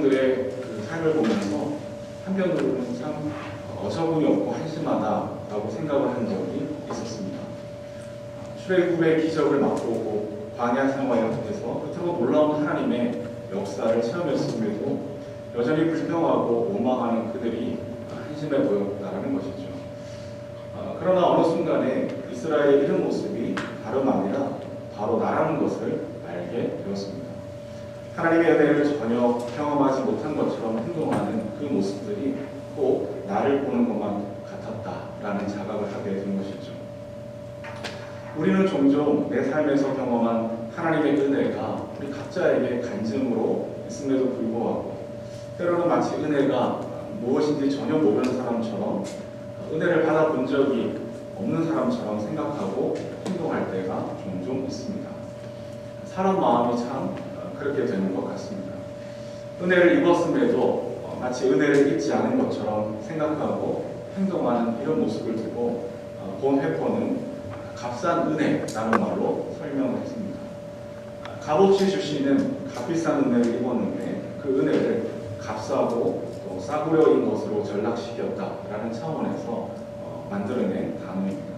백성들의 그 삶을 보면서 한편으로는 참 어처구니 없고 한심하다라고 생각을 한 적이 있었습니다. 출애굽의 기적을 맛보고 광야 생활에서 끝으로 놀라운 하나님의 역사를 체험했음에도 여전히 불평하고 원망하는 그들이 한심해 보였다는 것이죠. 그러나 어느 순간에 이스라엘의 이런 모습이 다름 아니라 바로 나라는 것을 알게 되었습니다. 하나님의 은혜를 전혀 경험하지 못한 것처럼 행동하는 그 모습들이 꼭 나를 보는 것만 같았다라는 자각을 하게 된 것이죠. 우리는 종종 내 삶에서 경험한 하나님의 은혜가 우리 각자에게 간증으로 있음에도 불구하고 때로는 마치 은혜가 무엇인지 전혀 모르는 사람처럼 은혜를 받아본 적이 없는 사람처럼 생각하고 행동할 때가 종종 있습니다. 사람 마음이 참 그렇게 되는 것 같습니다. 은혜를 입었음에도 마치 은혜를 입지 않은 것처럼 생각하고 행동하는 이런 모습을 두고 본 회포는 값싼 은혜라는 말로 설명을 했습니다. 값없이 주시는 값비싼 은혜를 입었는데 그 은혜를 값싸고 또 싸구려인 것으로 전락시켰다라는 차원에서 만들어낸 단어입니다.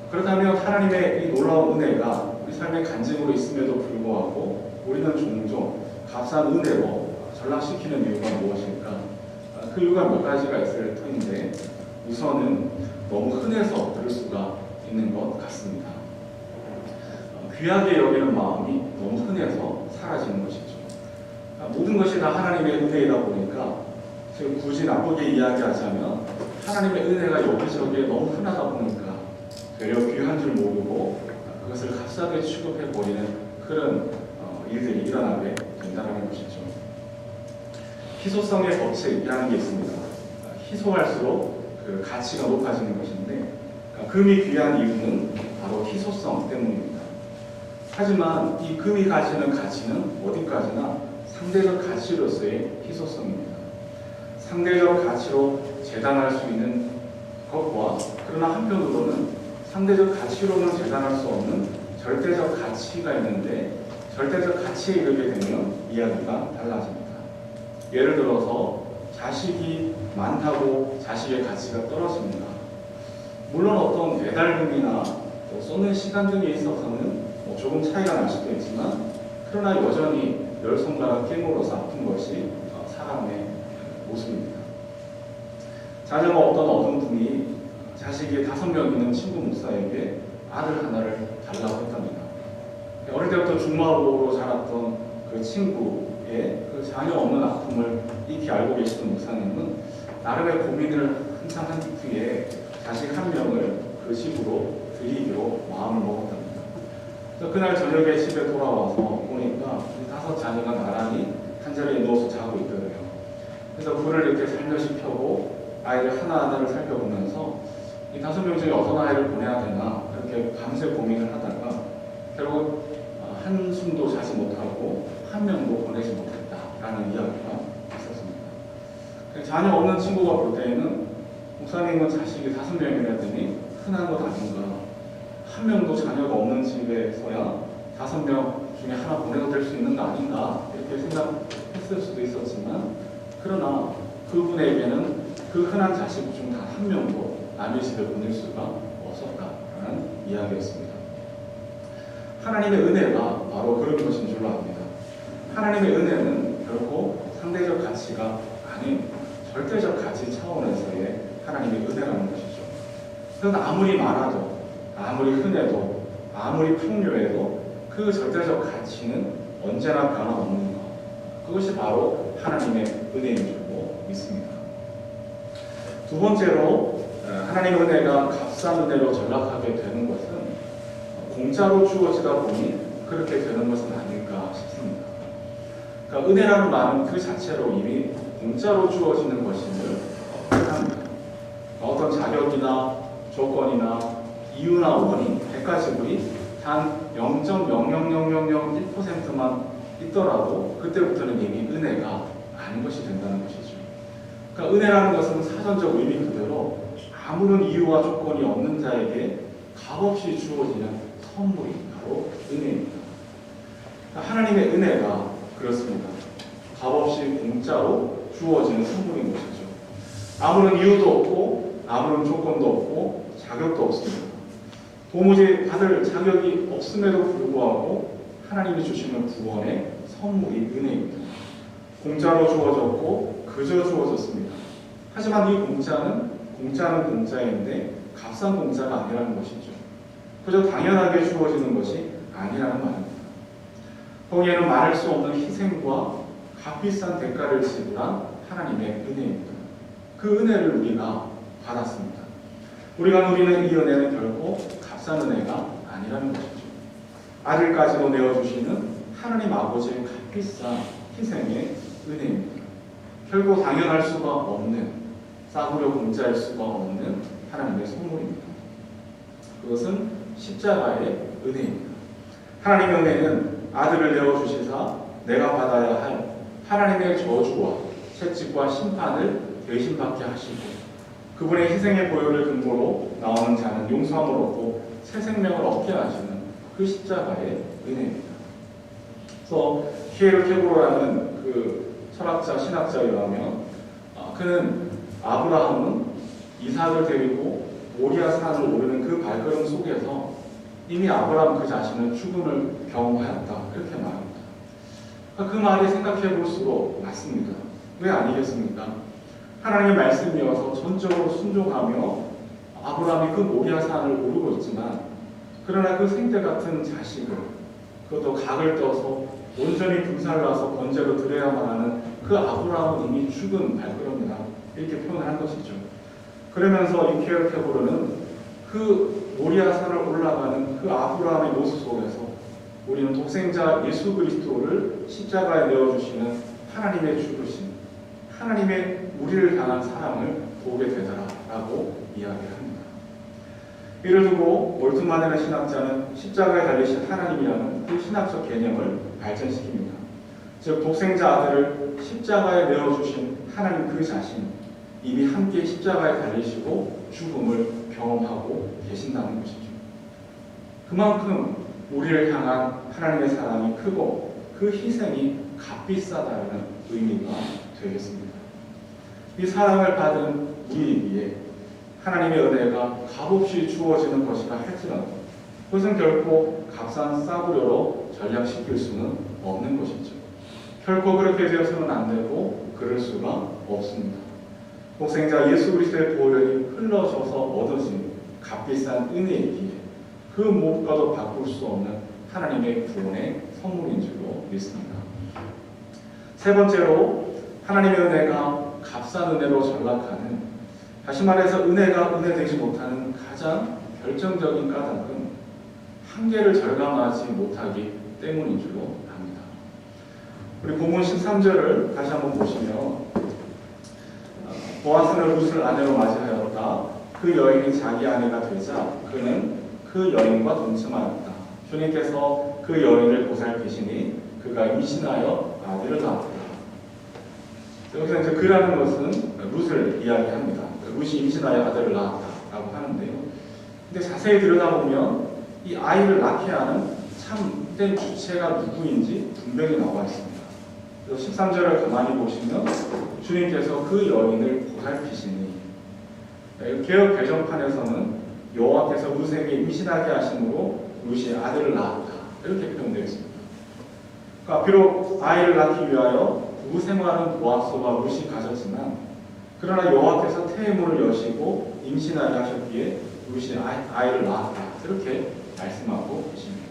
그렇다면 하나님의 이 놀라운 은혜가 우리 삶의 간증으로 있음에도 불구하고 우리는 종종 값싼 은혜로 전락시키는 이유가 무엇일까? 그 이유가 몇 가지가 있을 터인데 우선은 너무 흔해서 그럴 수가 있는 것 같습니다. 귀하게 여기는 마음이 너무 흔해서 사라지는 것이죠. 모든 것이 다 하나님의 은혜이다 보니까 지금 굳이 나쁘게 이야기하자면 하나님의 은혜가 여기저기에 너무 흔하다 보니까 되려 귀한 줄 모르고 그것을 값싸게 취급해버리는 그런 일들이 일어나게 된다는 것이죠. 희소성의 법칙이라는 게 있습니다. 희소할수록 그 가치가 높아지는 것인데 금이 귀한 이유는 바로 희소성 때문입니다. 하지만 이 금이 가지는 가치는 어디까지나 상대적 가치로서의 희소성입니다. 상대적 가치로 재단할 수 있는 것과 그러나 한편으로는 상대적 가치로는 재단할 수 없는 절대적 가치가 있는데 절대적 가치에 이르게 되면 이야기가 달라집니다. 예를 들어서 자식이 많다고 자식의 가치가 떨어집니다. 물론 어떤 배달금이나 쏘는 시간 등에 있어서는 조금 차이가 날 수도 있지만 그러나 여전히 열 손가락 깨물어서 아픈 것이 사람의 모습입니다. 자녀가 어떤 어떤 분이 자식이 5명 있는 친구 목사에게 아들 하나를 달라고 했답니다. 어릴 때부터 중마고로 자랐던 그 친구의 그 자녀 없는 아픔을 익히 알고 계시던 목사님은 나름의 고민을 한참 한 뒤에 자식 1명을 그 집으로 드리기로 마음을 먹었답니다. 그래서 그날 저녁에 집에 돌아와서 보니까 5 자녀가 나란히 한 자리에 누워서 자고 있더래요. 그래서 불을 이렇게 살며시 펴고 아이들 하나하나를 살펴보면서 이 5명 중에 어떤 아이를 보내야 되나 그렇게 밤새 고민을 하다가 결국 한숨도 자지 못하고 1명도 보내지 못했다라는 이야기가 있었습니다. 자녀 없는 친구가 볼 때에는 목사님은 자식이 5명이라더니 흔한 것 아닌가, 1명도 자녀가 없는 집에서야 5명 중에 하나 보내도 될 수 있는 거 아닌가 이렇게 생각했을 수도 있었지만 그러나 그분에게는 그 흔한 자식 중 단 1명도 남의 집에 보낼 수가 없었다라는 이야기였습니다. 하나님의 은혜가 바로 그런 것인 줄로 압니다. 하나님의 은혜는 결코 상대적 가치가 아닌 절대적 가치 차원에서의 하나님의 은혜라는 것이죠. 그건 아무리 많아도 아무리 흔해도 아무리 풍요해도 그 절대적 가치는 언제나 변함없는 것, 그것이 바로 하나님의 은혜인 줄로 믿습니다. 두 번째로 하나님의 은혜가 값싼 은혜로 전락하게 되는 것은 공짜로 주어지다 보니 그렇게 되는 것은 아닐까 싶습니다. 그러니까 은혜라는 말은 그 자체로 이미 공짜로 주어지는 것임을 표현합니다. 어떤 자격이나 조건이나 이유나 원인, 객관식물이 단 0.00001%만 있더라도 그때부터는 이미 은혜가 아닌 것이 된다는 것이죠. 그러니까 은혜라는 것은 사전적 의미 그대로 아무런 이유와 조건이 없는 자에게 값없이 주어지는 선물이 바로 은혜입니다. 그러니까 하나님의 은혜가 그렇습니다. 값없이 공짜로 주어지는 선물인 것이죠. 아무런 이유도 없고 아무런 조건도 없고 자격도 없습니다. 도무지 받을 자격이 없음에도 불구하고 하나님이 주시는 구원의 선물이 은혜입니다. 공짜로 주어졌고 그저 주어졌습니다. 하지만 이 공짜는 공짜인데 값싼 공짜가 아니라는 것이죠. 그저 당연하게 주어지는 것이 아니라는 말입니다. 거기에는 말할 수 없는 희생과 값비싼 대가를 지불한 하나님의 은혜입니다. 그 은혜를 우리가 받았습니다. 우리가 누리는 이 은혜는 결코 값싼 은혜가 아니라는 것이죠. 아들까지도 내어주시는 하나님 아버지의 값비싼 희생의 은혜입니다. 결코 당연할 수가 없는, 싸구려 공짜일 수가 없는 하나님의 선물입니다. 그것은 십자가의 은혜입니다. 하나님의 은혜는 아들을 내어주시사 내가 받아야 할 하나님의 저주와 채찍과 심판을 대신 받게 하시고 그분의 희생의 보혈을 근거로 나오는 자는 용서함을 얻고 새 생명을 얻게 하시는 그 십자가의 은혜입니다. 그래서 히에르 케고로라는 그 철학자, 신학자에 의하면 그는 아브라함은 이삭을 데리고 모리아 산을 오르는 그 발걸음 속에서 이미 아브라함 그 자신은 죽음을 경험하였다. 이렇게 말합니다. 그 말이 생각해 볼수록 맞습니다. 왜 아니겠습니까? 하나님의 말씀이어서 전적으로 순종하며 아브라함이 그 모리아 산을 오르고 있지만 그러나 그 생때 같은 자식을 그것도 각을 떠서 온전히 불살라서 번제로 드려야만 하는 그 아브라함은 이미 죽은 발걸음이다. 이렇게 표현을 한 것이죠. 그러면서 히에르 케고로는 그 모리아 산을 올라가는 그 아브라함의 모습 속에서 우리는 독생자 예수 그리스도를 십자가에 내어주시는 하나님의 죽으심, 하나님의 우리를 향한 사랑을 보게 되더라라고 이야기합니다. 이를 두고 몰트만이라는 신학자는 십자가에 달리신 하나님이라는 그 신학적 개념을 발전시킵니다. 즉 독생자 아들을 십자가에 내어주신 하나님 그 자신, 이미 함께 십자가에 달리시고 죽음을 경험하고 계신다는 것이죠. 그만큼 우리를 향한 하나님의 사랑이 크고 그 희생이 값비싸다는 의미가 되겠습니다. 이 사랑을 받은 우리에게 하나님의 은혜가 값없이 주어지는 것이라 할지라도 그것은 결코 값싼 싸구려로 전락시킬 수는 없는 것이죠. 결코 그렇게 되어서는 안 되고 그럴 수가 없습니다. 독생자 예수 그리스도의 보혈이 흘러져서 얻어진 값비싼 은혜이기에 그 무엇과도 바꿀 수 없는 하나님의 구원의 선물인 줄로 믿습니다. 세 번째로 하나님의 은혜가 값싼 은혜로 전락하는, 다시 말해서 은혜가 은혜 되지 못하는 가장 결정적인 까닭은 한계를 절감하지 못하기 때문인 줄로 압니다. 우리 본문 13절을 다시 한번 보시면 보아스는 룻을 아내로 맞이하였다. 그 여인이 자기 아내가 되자 그는 그 여인과 동침하였다. 주님께서 그 여인을 보살피시니 그가 임신하여 아들을 낳았다. 여기서 이제 그라는 것은 룻을 이야기합니다. 룻이 임신하여 아들을 낳았다라고 하는데요. 근데 자세히 들여다보면 이 아이를 낳게 하는 참된 주체가 누구인지 분명히 나와 있습니다. 그래서 13절을 가만히 보시면 주님께서 그 여인을 보살피시니, 개역 개정판에서는 여호와께서 룻에게 임신하게 하심으로 룻이 아들을 낳았다 이렇게 표현되어 있습니다. 그러니까 비록 아이를 낳기 위하여 두 생활은 보아스와 룻이 가졌지만 그러나 여호와께서 태의문을 여시고 임신하게 하셨기에 룻이 아이를 낳았다 이렇게 말씀하고 계십니다.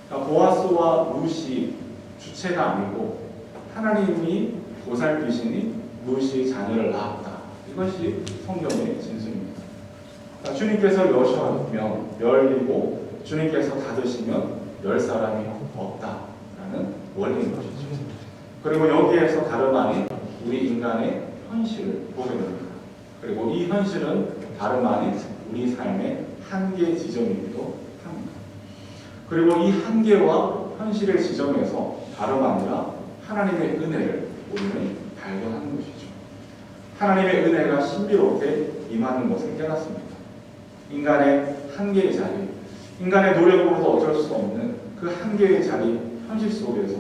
그러니까 보아스와 룻이 주체가 아니고 하나님이 보살피시니 룻이 자녀를 낳았다. 이것이 성경의 진술입니다. 그러니까 주님께서 여셔면 열리고 주님께서 닫으시면 열 사람이 없다라는 원리인 것이죠. 그리고 여기에서 다름 아닌 우리 인간의 현실을 보게 됩니다. 그리고 이 현실은 다름 아닌 우리 삶의 한계 지점이기도 합니다. 그리고 이 한계와 현실의 지점에서 다름 아니라 하나님의 은혜를 우리는 발견하는 것이죠. 하나님의 은혜가 신비롭게 임하는 것을 깨닫습니다. 인간의 한계의 자리, 인간의 노력으로도 어쩔 수 없는 그 한계의 자리, 현실 속에서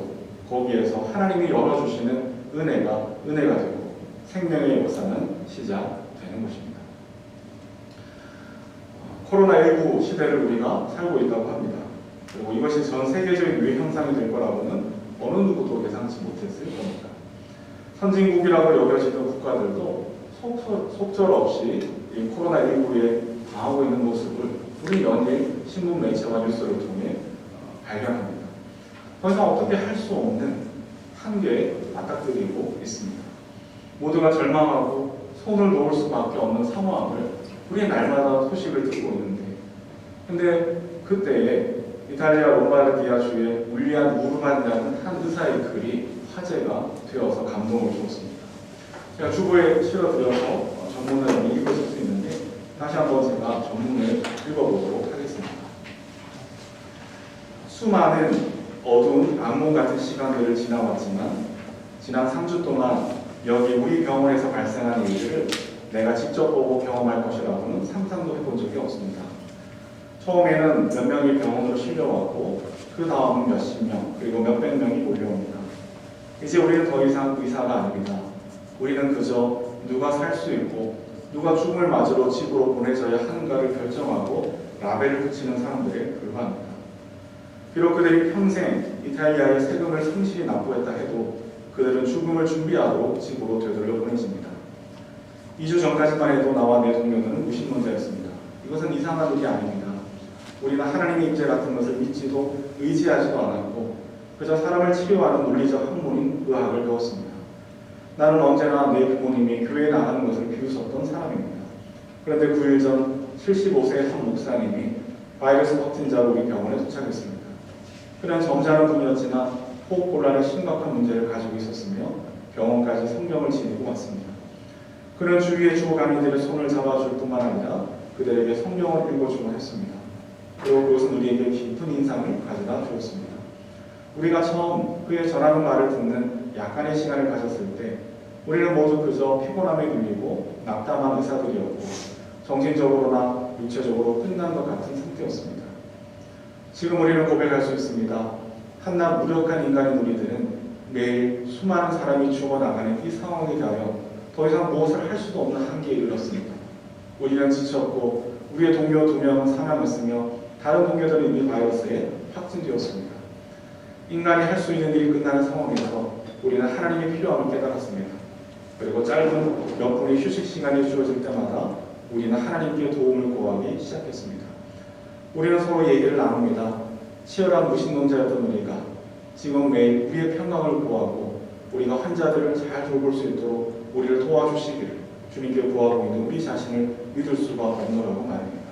거기에서 하나님이 열어주시는 은혜가 되고 생명의 역사는 시작되는 것입니다. 코로나19 시대를 우리가 살고 있다고 합니다. 그리고 이것이 전 세계적인 유해 현상이 될 거라고는 어느 누구도 예상치 못했을 겁니다. 선진국이라고 여겨지는 국가들도 속절없이 이 코로나19에 당하고 있는 모습을 우리 연일 신문 매체와 뉴스를 통해 발견합니다. 더 이상 어떻게 할 수 없는 한계에 맞닥뜨리고 있습니다. 모두가 절망하고 손을 놓을 수밖에 없는 상황을 우리 날마다 소식을 듣고 있는데, 근데 그때에 이탈리아 롬바르디아 주의 울리안 우르반이라는 한 의사의 글이 화제가 되어서 감동을 주었습니다. 제가 주보에 실어드려서 전문을 읽으실 수 있는데 다시 한번 제가 전문을 읽어보도록 하겠습니다. 수많은 어두운 악몽 같은 시간들을 지나왔지만 지난 3주 동안 여기 우리 병원에서 발생한 일들을 내가 직접 보고 경험할 것이라고는 상상도 해본 적이 없습니다. 처음에는 몇 명이 병원으로 실려왔고 그 다음은 몇십 명 그리고 몇백 명이 몰려옵니다. 이제 우리는 더 이상 의사가 아닙니다. 우리는 그저 누가 살 수 있고 누가 죽음을 맞으러 집으로 보내져야 하는가를 결정하고 라벨을 붙이는 사람들에 불과합니다. 비록 그들이 평생 이탈리아의 세금을 성실히 납부했다 해도 그들은 죽음을 준비하도록 집으로 되돌려 보내집니다. 2주 전까지만 해도 나와 내 동료들은 무신론자였습니다. 이것은 이상한 일이 아닙니다. 우리는 하나님의 임재 같은 것을 믿지도 의지하지도 않았고 그저 사람을 치료하는 논리적 학문인 의학을 배웠습니다. 나는 언제나 내 부모님이 교회에 나가는 것을 비웃었던 사람입니다. 그런데 9일 전 75세의 한 목사님이 바이러스 확진자로 우리 병원에 도착했습니다. 그는 점잖은 분이었지만 호흡곤란의 심각한 문제를 가지고 있었으며 병원까지 성경을 지니고 왔습니다. 그는 주위의 주호감이들의 손을 잡아줄 뿐만 아니라 그들에게 성경을 읽어주곤 했습니다. 그리고 그것은 우리에게 깊은 인상을 가져다 주었습니다. 우리가 처음 그의 전하는 말을 듣는 약간의 시간을 가졌을 때 우리는 모두 그저 피곤함에 눌리고 낙담한 의사들이었고 정신적으로나 육체적으로 끝난 것 같은 상태였습니다. 지금 우리는 고백할 수 있습니다. 한낱 무력한 인간인 우리들은 매일 수많은 사람이 죽어나가는 이 상황에 대하여 더 이상 무엇을 할 수도 없는 한계에 이르렀습니다. 우리는 지쳤고 우리의 동료 2명은 사망했으며 다른 동료들은 이미 바이러스에 확진되었습니다. 인간이 할 수 있는 일이 끝나는 상황에서 우리는 하나님의 필요함을 깨달았습니다. 그리고 짧은 몇 분의 휴식 시간이 주어질 때마다 우리는 하나님께 도움을 구하기 시작했습니다. 우리는 서로 얘기를 나눕니다. 치열한 무신론자였던 우리가 지금 매일 우리의 평강을 구하고 우리가 환자들을 잘 돌볼 수 있도록 우리를 도와주시기를 주님께 구하고 있는 우리 자신을 믿을 수가 없노라고 말입니다.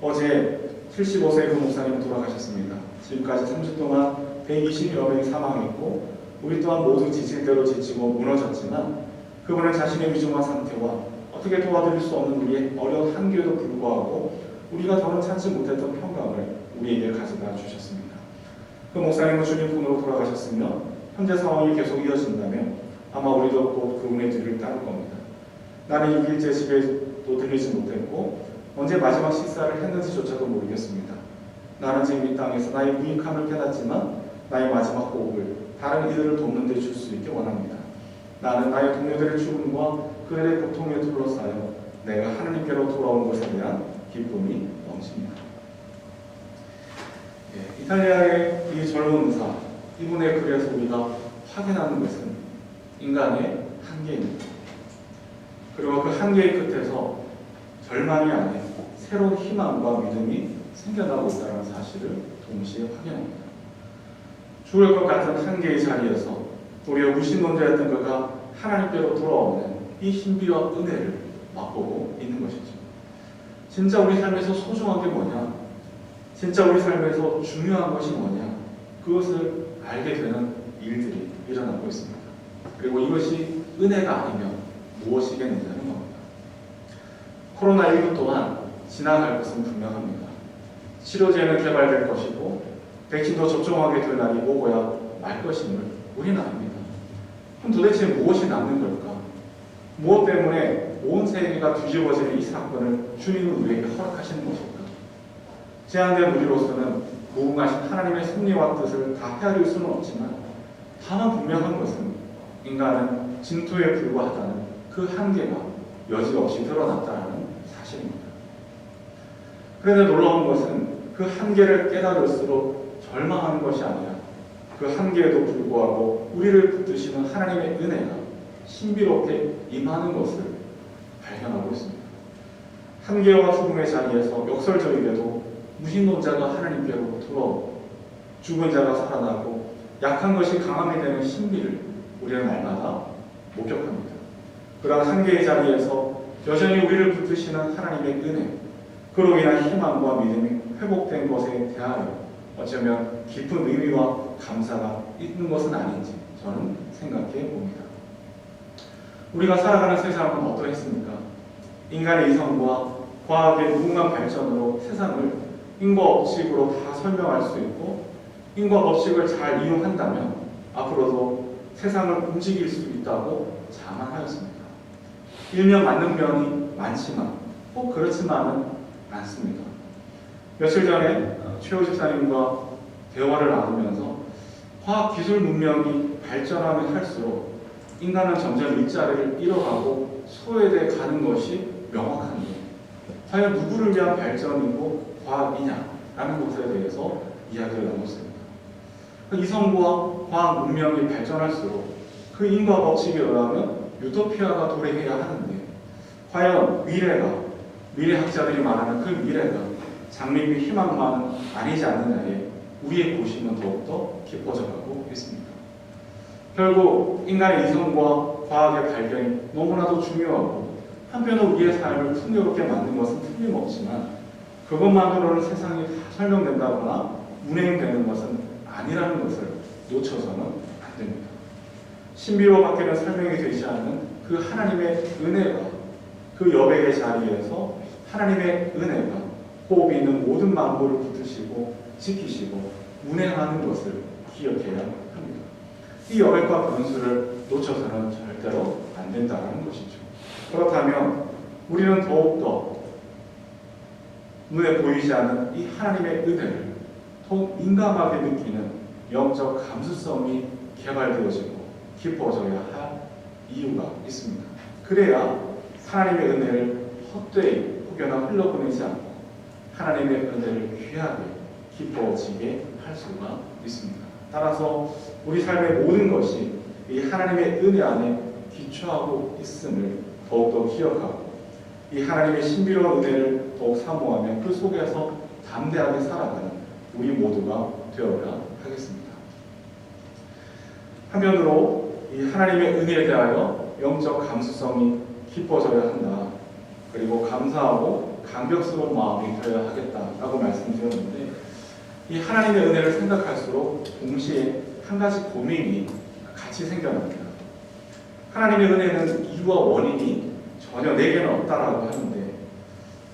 어제 75세의 그 목사님은 돌아가셨습니다. 지금까지 3주 동안 120여 명이 사망했고 우리 또한 모두 지칠대로 지치고 무너졌지만 그분은 자신의 위중한 상태와 어떻게 도와드릴 수 없는 우리의 어려운 한계에도 불구하고 우리가 더는 찾지 못했던 평강을 우리에게 가져다 주셨습니다. 그 목사님은 주님 품으로 돌아가셨으며 현재 상황이 계속 이어진다면 아마 우리도 곧 그분의 뒤를 따를 겁니다. 나는 6일째 집에도 들리지 못했고 언제 마지막 식사를 했는지조차도 모르겠습니다. 나는 지금 이 땅에서 나의 무익함을 깨닫지만 나의 마지막 호흡을 다른 이들을 돕는 데 줄 수 있게 원합니다. 나는 나의 동료들의 죽음과 그들의 고통에 둘러싸여 내가 하나님께로 돌아온 것에 대한 기쁨이 넘칩니다. 이탈리아의 이 젊은 의사, 이분의 글에서 우리가 확인하는 것은 인간의 한계입니다. 그리고 그 한계의 끝에서 절망이 아닌 새로운 희망과 믿음이 생겨나고 있다는 사실을 동시에 확인합니다. 죽을 것 같은 한계의 자리에서 우리의 무신론자였던 그가 하나님께로 돌아오는 이 신비와 은혜를 맛보고 있는 것이죠. 진짜 우리 삶에서 소중한 게 뭐냐? 진짜 우리 삶에서 중요한 것이 뭐냐? 그것을 알게 되는 일들이 일어나고 있습니다. 그리고 이것이 은혜가 아니면 무엇이겠느냐는 겁니다. 코로나19 또한 지나갈 것은 분명합니다. 치료제는 개발될 것이고 백신도 접종하게 될 날이 오고야 말 것임을 우리는 압니다. 그럼 도대체 무엇이 남는 걸까? 무엇 때문에 온 세계가 뒤집어지는 이 사건을 주님은 우리에게 허락하시는 것일까? 제한된 우리로서는 무궁하신 하나님의 섭리와 뜻을 다 헤아릴 수는 없지만 다만 분명한 것은 인간은 진토에 불과하다는 그 한계가 여지없이 드러났다는 사실입니다. 그런데 놀라운 것은 그 한계를 깨달을수록 절망하는 것이 아니라 그 한계에도 불구하고 우리를 붙드시는 하나님의 은혜가 신비롭게 임하는 것을 발견하고 있습니다. 한계와 죽음의 자리에서 역설적이게도 무신론자가 하나님께로부터 죽은 자가 살아나고 약한 것이 강함이 되는 신비를 우리는 날마다 목격합니다. 그러한 한계의 자리에서 여전히 우리를 붙드시는 하나님의 은혜, 그로 인한 희망과 믿음이 회복된 것에 대하여 어쩌면 깊은 의미와 감사가 있는 것은 아닌지 저는 생각해 봅니다. 우리가 살아가는 세상은 어떠했습니까? 인간의 이성과 과학의 무궁한 발전으로 세상을 인과 법칙으로 다 설명할 수 있고 인과 법칙을 잘 이용한다면 앞으로도 세상을 움직일 수 있다고 자만하였습니다. 일면 맞는 면이 많지만 꼭 그렇지만은 않습니다. 며칠 전에 최호 집사님과 대화를 나누면서 과학기술 문명이 발전하면 할수록 인간은 점점 일자리를 잃어가고 소외돼 가는 것이 명확한데 과연 누구를 위한 발전이고 과학이냐라는 것에 대해서 이야기를 나눴습니다. 이성과 과학 문명이 발전할수록 그 인과 법칙에 의하면 유토피아가 도래해야 하는데 과연 미래학자들이 말하는 그 미래가 장밋빛 희망만은 아니지 않느냐에 우리의 고심은 더욱더 깊어져가고 있습니다. 결국 인간의 이성과 과학의 발견이 너무나도 중요하고 한편으로 우리의 삶을 풍요롭게 만든 것은 틀림없지만 그것만으로는 세상이 다 설명된다거나 운행되는 것은 아니라는 것을 놓쳐서는 안 됩니다. 신비로밖에는 설명이 되지 않는 그 하나님의 은혜가 그 여백의 자리에서 하나님의 은혜가 호흡이 있는 모든 만물을 붙드시고 지키시고 운행하는 것을 기억해야 합니다. 이 여백과 변수를 놓쳐서는 절대로 안 된다는 것이죠. 그렇다면 우리는 더욱더 눈에 보이지 않는 이 하나님의 은혜를 더욱 민감하게 느끼는 영적 감수성이 개발되어지고 깊어져야 할 이유가 있습니다. 그래야 하나님의 은혜를 헛되이 혹여나 흘러보내지 않고 하나님의 은혜를 귀하게 깊어지게 할 수가 있습니다. 따라서 우리 삶의 모든 것이 이 하나님의 은혜 안에 기초하고 있음을 더욱더 기억하고 이 하나님의 신비로운 은혜를 더욱 사모하며 그 속에서 담대하게 살아가는 우리 모두가 되어야 하겠습니다. 한편으로 이 하나님의 은혜에 대하여 영적 감수성이 깊어져야 한다. 그리고 감사하고 감격스러운 마음이 되어야 하겠다라고 말씀드렸는데 이 하나님의 은혜를 생각할수록 동시에 한 가지 고민이 같이 생겨납니다. 하나님의 은혜는 이유와 원인이 전혀 내게는 없다라고 하는데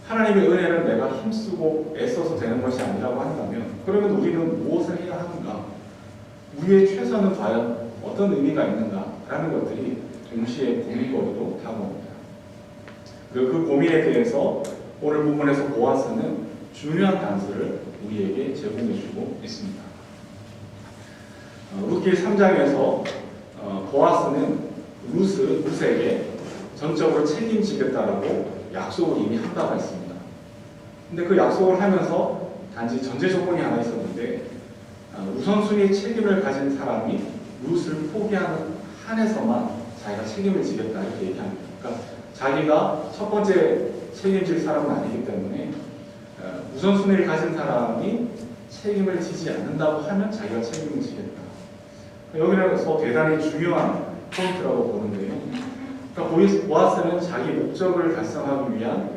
하나님의 은혜는 내가 힘쓰고 애써서 되는 것이 아니라고 한다면 그러면 우리는 무엇을 해야 하는가? 우리의 최선은 과연 어떤 의미가 있는가라는 것들이 동시에 고민거리로 다가옵니다. 그리고 그 고민에 대해서 오늘 본문에서 보아스는 중요한 단서를 우리에게 제공해주고 있습니다. 룻기 3장에서 보아스는 룻에게 전적으로 책임지겠다라고 약속을 이미 한 바가 있습니다. 근데 그 약속을 하면서 단지 전제 조건이 하나 있었는데 우선순위 책임을 가진 사람이 룻을 포기하는 한에서만 자기가 책임을 지겠다 이렇게 얘기합니다. 그러니까 자기가 첫 번째 책임질 사람은 아니기 때문에 우선순위를 가진 사람이 책임을 지지 않는다고 하면 자기가 책임을 지겠다. 여기서 대단히 중요한 포인트라고 보는데요. 그러니까 보아스는 자기 목적을 달성하기 위한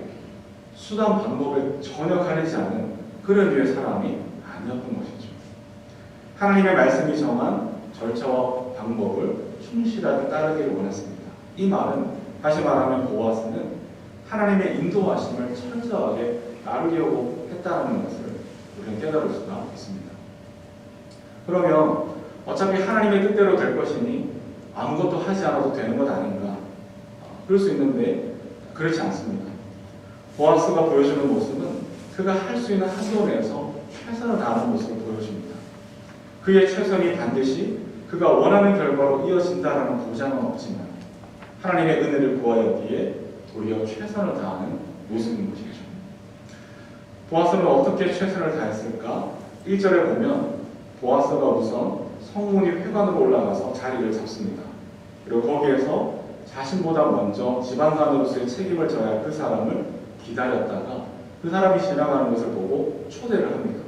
수단 방법을 전혀 가리지 않는 그런 류의 사람이 아니었던 것이죠. 하나님의 말씀이 정한 절차와 방법을 충실하게 따르기를 원했습니다. 이 말은 다시 말하면 보아스는 하나님의 인도하심을 철저하게 따르려고 했다는 것을 우리는 깨달을 수가 있습니다. 그러면 어차피 하나님의 뜻대로 될 것이니 아무것도 하지 않아도 되는 것 아닌가? 그럴 수 있는데 그렇지 않습니다. 보아스가 보여주는 모습은 그가 할 수 있는 한도 내에서 최선을 다하는 모습을 보여줍니다. 그의 최선이 반드시 그가 원하는 결과로 이어진다라는 보장은 없지만 하나님의 은혜를 구하였기에 도리어 최선을 다하는 모습인 것이죠. 보아스는 어떻게 최선을 다했을까? 1절에 보면 보아스가 우선 성문이 회관으로 올라가서 자리를 잡습니다. 그리고 거기에서 자신보다 먼저 지방간으로서의 책임을 져야 할 그 사람을 기다렸다가 그 사람이 지나가는 것을 보고 초대를 합니다.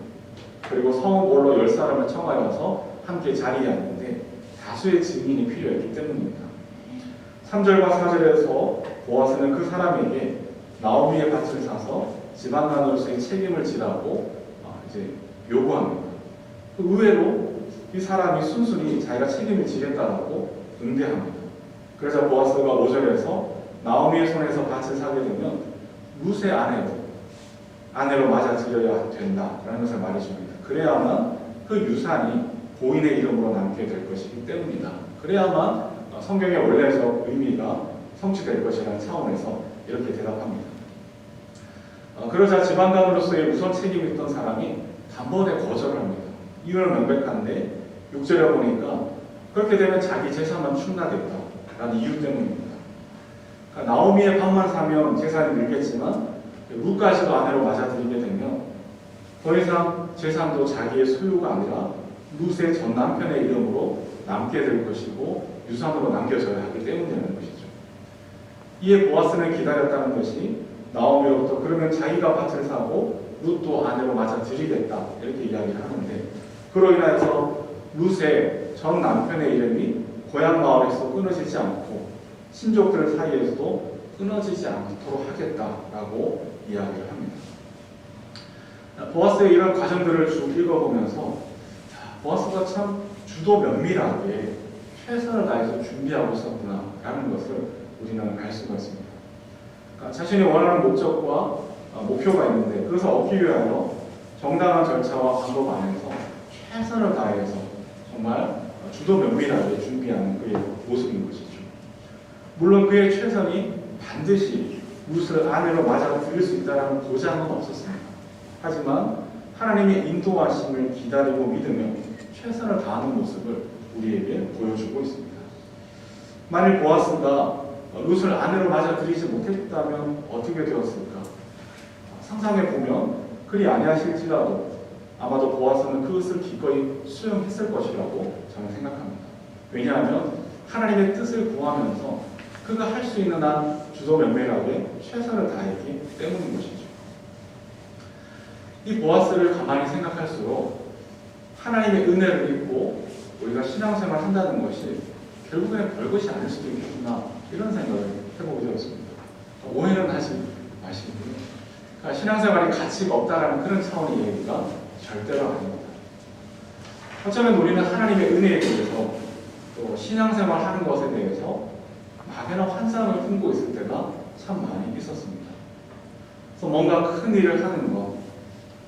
그리고 성읍홀로 10사람을 청하여서 함께 자리에 앉는데 다수의 증인이 필요했기 때문입니다. 3절과 4절에서 보아스는 그 사람에게 나오미의 밭을 사서 지방간으로서의 책임을 지라고 이제 요구합니다. 의외로 이 사람이 순순히 자기가 책임을 지겠다라고 응대합니다. 그래서 보아스가 5절에서 나오미의 손에서 밭을 사게 되면 룻의 아내로 맞아들여야 된다라는 것을 말해줍니다. 그래야만 그 유산이 고인의 이름으로 남게 될 것이기 때문이다. 그래야만 성경의 원래적 의미가 성취될 것이라는 차원에서 이렇게 대답합니다. 그러자 지방간으로서의 우선 책임이 있던 사람이 단번에 거절을 합니다. 이유는 명백한데 6절에 보니까 그렇게 되면 자기 재산만 축나겠다라는 이유 때문입니다. 그러니까 나오미의 밭만 사면 재산이 늘겠지만 룻까지도 아내로 맞아들이게 되면 더 이상 재산도 자기의 소유가 아니라 룻의 전 남편의 이름으로 남게 될 것이고 유산으로 남겨져야 하기 때문이라는 것이죠. 이에 보아스는 기다렸다는 것이 나오미로부터 그러면 자기가 밭을 사고 룻도 아내로 맞아들이겠다 이렇게 이야기를 하는데 그로 인해서 룻의 전 남편의 이름이 고향 마을에서 끊어지지 않고 친족들 사이에서도 끊어지지 않도록 하겠다라고 이야기를 합니다. 보아스의 이런 과정들을 쭉 읽어보면서 보아스가 참 주도 면밀하게 최선을 다해서 준비하고 있었구나라는 것을 우리는 알 수가 있습니다. 그러니까 자신이 원하는 목적과 목표가 있는데 그것을 얻기 위하여 정당한 절차와 방법 안에서 최선을 다해서 정말 주도 면밀하게 준비하는 그의 모습인 것이죠. 물론 그의 최선이 반드시 룻을 아내로 맞아들일 수 있다는 보장은 없었습니다. 하지만 하나님의 인도하심을 기다리고 믿으며 최선을 다하는 모습을 우리에게 보여주고 있습니다. 만일 보아스가 룻을 아내로 맞아들이지 못했다면 어떻게 되었을까? 상상해 보면 그리 아니하실지라도 아마도 보아스는 그것을 기꺼이 수용했을 것이라고 저는 생각합니다. 왜냐하면 하나님의 뜻을 구하면서 그가 할 수 있는 한 주도 면밀하게 최선을 다했기 때문인 것이죠. 이 보아스를 가만히 생각할수록 하나님의 은혜를 입고 우리가 신앙생활을 한다는 것이 결국에는 별것이 아닐 수도 있겠구나 이런 생각을 해보게 되었습니다. 오해는 하지 마시고요. 그러니까 신앙생활이 가치가 없다라는 그런 차원의 얘기가 절대로 아닙니다. 어쩌면 우리는 하나님의 은혜에 대해서 또 신앙생활 하는 것에 대해서 막연한 환상을 품고 있을 때가 참 많이 있었습니다. 그래서 뭔가 큰 일을 하는 것,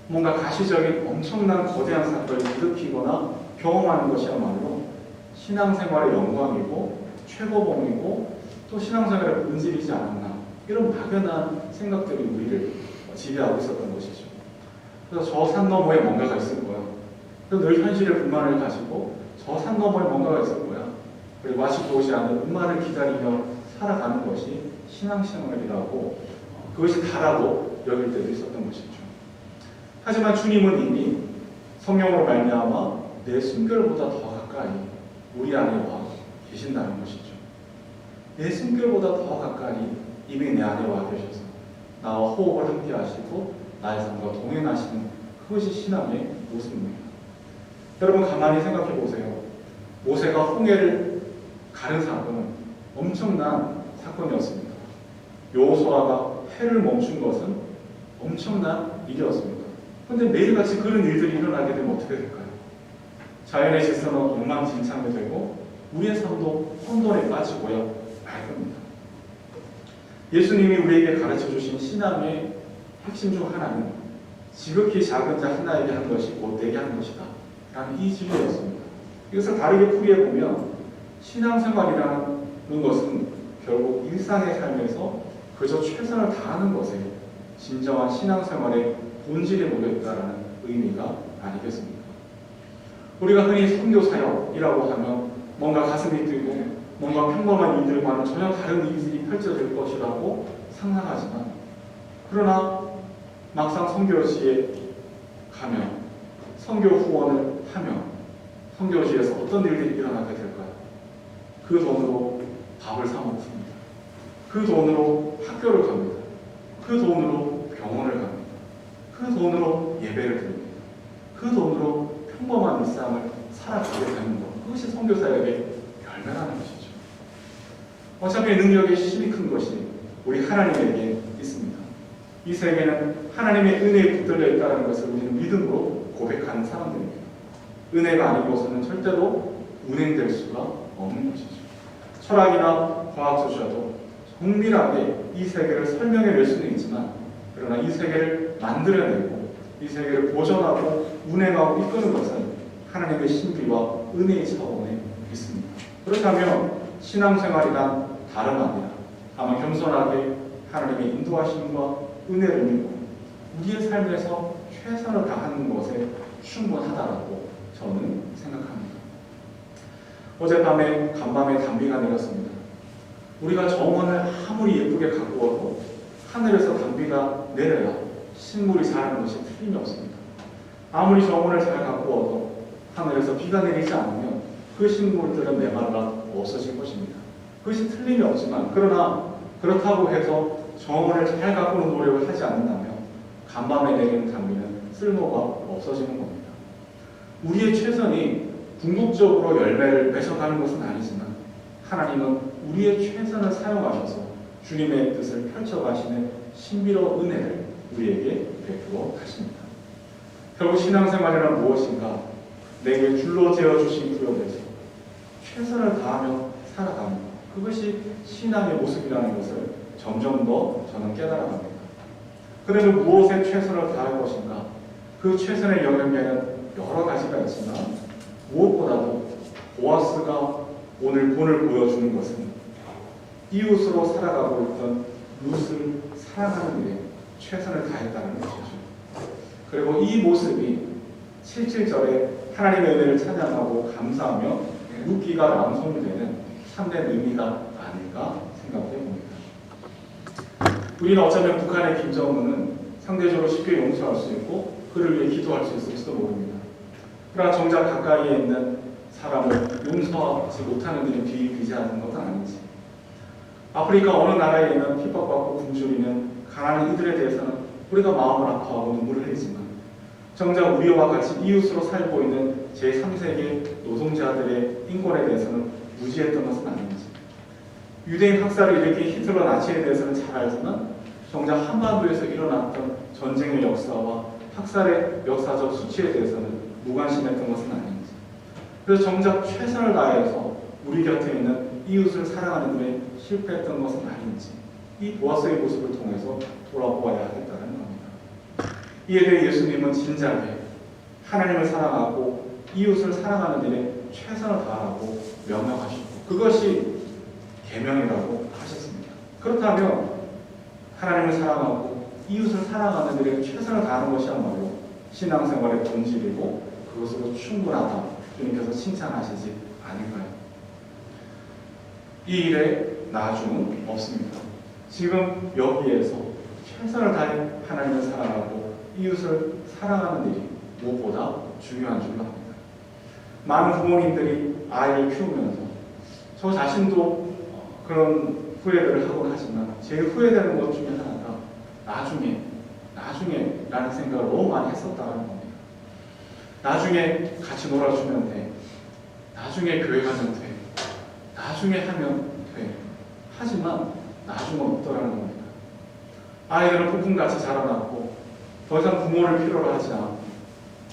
뭔가 가시적인 엄청난 거대한 사건을 일으키거나 경험하는 것이야말로 신앙생활의 영광이고 최고봉이고 또 신앙생활의 본질이지 않았나 이런 막연한 생각들이 우리를 지배하고 있었던 것이죠. 그래서 저 산 너머에 뭔가가 있을 거야. 그래서 늘 현실의 불만을 가지고 저 산 너머에 뭔가가 있을 거야. 그리고 아직 보이지 않는 음만을 기다리며 살아가는 것이 신앙생활이라고 그것이 다라고 여길 때도 있었던 것이죠. 하지만 주님은 이미 성령으로 말미암아 내 숨결보다 더 가까이 우리 안에 와 계신다는 것이죠. 내 숨결보다 더 가까이 이미 내 안에 와 계셔서 나와 호흡을 함께 하시고 나의 삶과 동행하시는 그것이 신앙의 모습입니다. 여러분 가만히 생각해 보세요. 모세가 홍해를 가른 사건은 엄청난 사건이었습니다. 여호수아가 해를 멈춘 것은 엄청난 일이었습니다. 그런데 매일같이 그런 일들이 일어나게 되면 어떻게 될까요? 자연의 질서는 엉망진창이 되고 우리의 삶도 혼돈에 빠지고야 말 겁니다. 예수님이 우리에게 가르쳐 주신 신앙의 핵심 중 하나는 지극히 작은 자 하나에게 한 것이 곧 내게 한 것이다 라는 이 진리였습니다. 이것을 다르게 풀이해보면 신앙생활이라는 것은 결국 일상의 삶에서 그저 최선을 다하는 것에 진정한 신앙생활의 본질에 놓여 있다는 의미가 아니겠습니까? 우리가 흔히 선교사역이라고 하면 뭔가 가슴이 뛰고 뭔가 평범한 이들과는 전혀 다른 일이 펼쳐질 것이라고 상상하지만, 그러나 막상 선교지에 가면, 선교 후원을 하면 선교지에서 어떤 일들이 일어나게 될까요? 그 돈으로 밥을 사 먹습니다. 그 돈으로 학교를 갑니다. 그 돈으로 병원을 갑니다. 그 돈으로 예배를 드립니다. 그 돈으로 평범한 일상을 살아가게 되는 것, 그것이 선교사역의 열매라는 것이죠. 어차피 능력의 힘이 큰 것이 우리 하나님에게 있습니다. 이 세계는 하나님의 은혜에 붙들려 있다는 것을 우리는 믿음으로 고백하는 사람들입니다. 은혜가 아니고서는 절대로 운행될 수가 없는 것이죠. 철학이나 과학조차도 정밀하게 이 세계를 설명해낼 수는 있지만, 그러나 이 세계를 만들어내고 이 세계를 보존하고 운행하고 이끄는 것은 하나님의 신비와 은혜의 차원에 있습니다. 그렇다면 신앙생활이란 다름 아니라 다만 겸손하게 하나님의 인도하심과 은혜를 믿고 우리의 삶에서 최선을 다하는 것에 충분하다라고 저는 생각합니다. 어젯밤에 간밤에 단비가 내렸습니다. 우리가 정원을 아무리 예쁘게 가꾸어도 하늘에서 단비가 내려야 식물이 자라는 것이 틀림이 없습니다. 아무리 정원을 잘 가꾸어도 하늘에서 비가 내리지 않으면 그 식물들은 메말라 없어질 것입니다. 그것이 틀림이 없지만, 그러나 그렇다고 해서 정원을 잘 가꾸는 노력을 하지 않는다면 간밤에 내리는 단비는 쓸모가 없어지는 겁니다. 우리의 최선이 궁극적으로 열매를 맺어가는 것은 아니지만, 하나님은 우리의 최선을 사용하셔서 주님의 뜻을 펼쳐가시는 신비로운 은혜를 우리에게 베풀어 가십니다. 결국 신앙생활이란 무엇인가? 내게 줄로 재어주신 구역에서 최선을 다하며 살아가는 것, 그것이 신앙의 모습이라는 것을 점점 더 저는 깨달아갑니다. 그러면 무엇에 최선을 다할 것인가? 그 최선의 영역에는 여러 가지가 있지만, 무엇보다도 보아스가 오늘 본을 보여주는 것은 이웃으로 살아가고 있던 룻을 사랑하는 일에 최선을 다했다는 것이죠. 그리고 이 모습이 77절에 하나님의 은혜를 찬양하고 감사하며 룻기가 람송이 되는 참된 의미가 아닐까 생각해 봅니다. 우리는 어쩌면 북한의 김정은은 상대적으로 쉽게 용서할 수 있고 그를 위해 기도할 수 있을지도 모릅니다. 그러나 정작 가까이에 있는 사람을 용서하지 못하는 일이 비일비재하는 것은 아닌지, 아프리카 어느 나라에 있는 핍박받고 굶주리는 가난한 이들에 대해서는 우리가 마음을 아파하고 눈물을 흘리지만, 정작 우리와 같이 이웃으로 살고 있는 제3세계 노동자들의 인권에 대해서는 무지했던 것은 아닌지, 유대인 학살을 일으킨 히틀러 나치에 대해서는 잘 알지만 정작 한반도에서 일어났던 전쟁의 역사와 학살의 역사적 수치에 대해서는 무관심했던 것은 아닌지, 그래서 정작 최선을 다해서 우리 곁에 있는 이웃을 사랑하는 일에 실패했던 것은 아닌지, 이 보아스의 모습을 통해서 돌아보아야 하겠다는 겁니다. 이에 대해 예수님은 진작에 하나님을 사랑하고 이웃을 사랑하는 일에 최선을 다하라고 명령하시고, 그것이 계명이라고 하셨습니다. 그렇다면 하나님을 사랑하고 이웃을 사랑하는 일에 최선을 다하는 것이야말로 신앙생활의 본질이고 그것으로 충분하다, 주님께서 칭찬하시지 않을까요? 이 일에 나중은 없습니다. 지금 여기에서 최선을 다해 하나님을 사랑하고 이웃을 사랑하는 일이 무엇보다 중요한 줄로 압니다. 많은 부모님들이 아이를 키우면서 저 자신도 그런 후회를 하곤 하지만, 제일 후회되는 것 중에 하나가 나중에 라는 생각을 너무 많이 했었다는 겁니다. 나중에 같이 놀아주면 돼, 나중에 교회 가면 돼, 나중에 하면 돼. 하지만 나중은 없더라는 겁니다. 아이들은 폭풍같이 자라났고 더 이상 부모를 필요로 하지 않고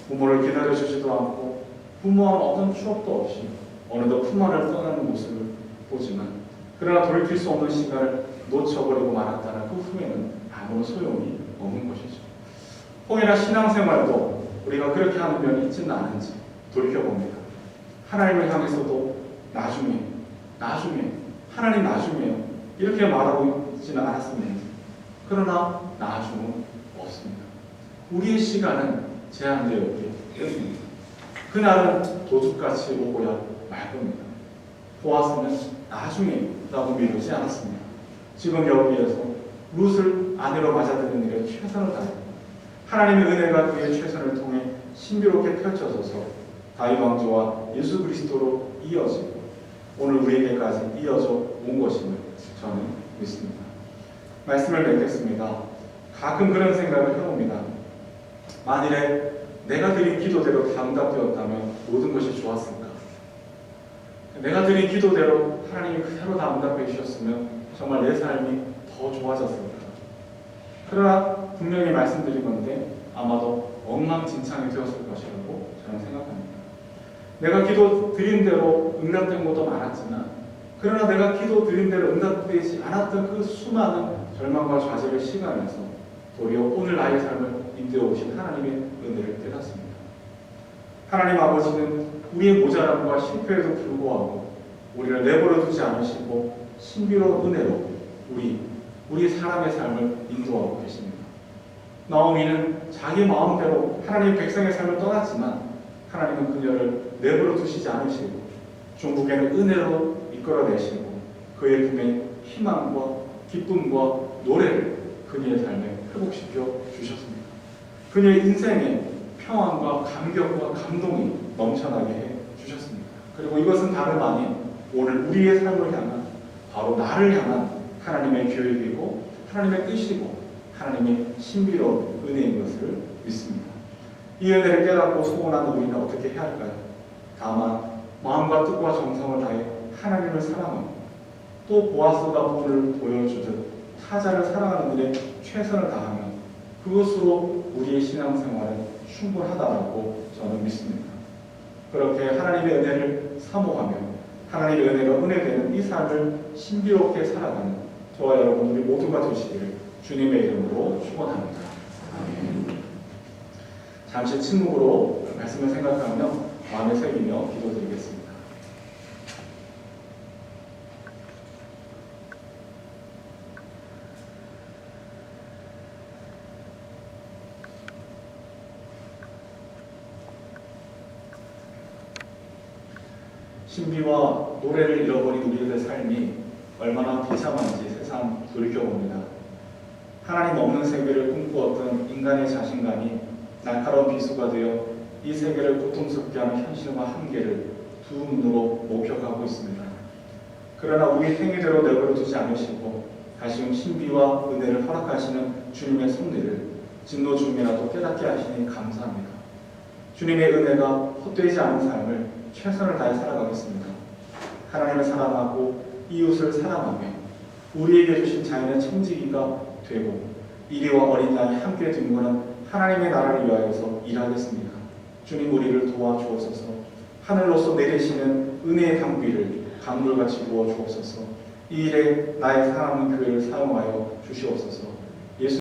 부모를 기다려주지도 않고 부모와는 어떤 추억도 없이 어느덧 품 안을 떠나는 모습을 보지만, 그러나 돌이킬 수 없는 시간을 놓쳐버리고 말았다는 그 후회는 아무런 소용이 없는 것이죠. 혹여나 신앙생활도 우리가 그렇게 하는 면이 있지는 않은지 돌이켜봅니다. 하나님을 향해서도 나중에 하나님 나중에요 이렇게 말하고 있지는 않았습니다. 그러나 나중은 없습니다. 우리의 시간은 제한되어 있습니다. 그날은 도둑같이 오고야 말 겁니다. 보아스는 나중에라고 미루지 않았습니다. 지금 여기에서 룻을 아내로 맞아들이는 일에 최선을 다했고 하나님의 은혜가 그의 최선을 통해 신비롭게 펼쳐져서 다윗 왕조와 예수 그리스도로 이어지고 오늘 우리에게까지 이어져 온 것임을 저는 믿습니다. 말씀을 맺겠습니다. 가끔 그런 생각을 해봅니다. 만일에 내가 드린 기도대로 다 응답되었다면 모든 것이 좋았을까? 내가 드린 기도대로 하나님이 그대로 다 응답해 주셨으면 정말 내 삶이 더 좋아졌을까? 그러나 분명히 말씀드린 건데 아마도 엉망진창이 되었을 것이라고 저는 생각합니다. 내가 기도 드린 대로 응답된 것도 많았지만 그러나 내가 기도 드린 대로 응답되지 않았던 그 수많은 절망과 좌절의 시간에서 도리어 오늘 나의 삶을 인도해 오신 하나님의 은혜를 깨닫습니다. 하나님 아버지는 우리의 모자람과 실패에도 불구하고 우리를 내버려 두지 않으시고 신비로운 은혜로 우리 사람의 삶을 인도하고 계십니다. 나오미는 자기 마음대로 하나님의 백성의 삶을 떠났지만 하나님은 그녀를 내버려 두시지 않으시고 종국에는 은혜로 이끌어내시고 그의 품에 희망과 기쁨과 노래를 그녀의 삶에 회복시켜 주셨습니다. 그녀의 인생에 평안과 감격과 감동이 넘쳐나게 해 주셨습니다. 그리고 이것은 다름 아닌 오늘 우리의 삶을 향한 바로 나를 향한 하나님의 계획이고 하나님의 뜻이고 하나님의 신비로운 은혜인 것을 믿습니다. 이 은혜를 깨닫고 소원하는 우리는 어떻게 해야 할까요? 다만 마음과 뜻과 정성을 다해 하나님을 사랑하고 또 보아스가 오늘 보여주듯 타자를 사랑하는 일에 최선을 다하면 그것으로 우리의 신앙생활은 충분하다고 저는 믿습니다. 그렇게 하나님의 은혜를 사모하며 하나님의 은혜가 은혜되는 이 삶을 신비롭게 살아가는 저와 여러분 우리 모두가 되시기를 주님의 이름으로 축원합니다. 아멘. 잠시 침묵으로 말씀을 생각하며 마음에 새기며 기도드리겠습니다. 신비와 노래를 잃어버린 우리들의 삶이 얼마나 비참한지 세상 돌이켜봅니다. 하나님 없는 세계를 꿈꾸었던 인간의 자신감이 날카로운 비수가 되어 이 세계를 고통스럽게 하는 현실과 한계를 두 눈으로 목격하고 있습니다. 그러나 우리 행위대로 내버려 두지 않으시고 다시금 신비와 은혜를 허락하시는 주님의 섭리를 진노 중이라도 깨닫게 하시니 감사합니다. 주님의 은혜가 헛되지 않은 삶을 최선을 다해 살아가겠습니다. 하나님을 사랑하고 이웃을 사랑하며 우리에게 주신 자연의 청지기가 되고 이리와 어린 양이 함께 등거는 하나님의 나라를 위하여서 일하겠습니다. 주님 우리를 도와주옵소서. 하늘로서 내리시는 은혜의 당비를 강물같이 부어 주옵소서. 이 일에 나의 사랑하는 교회를 사용하여 주시옵소서.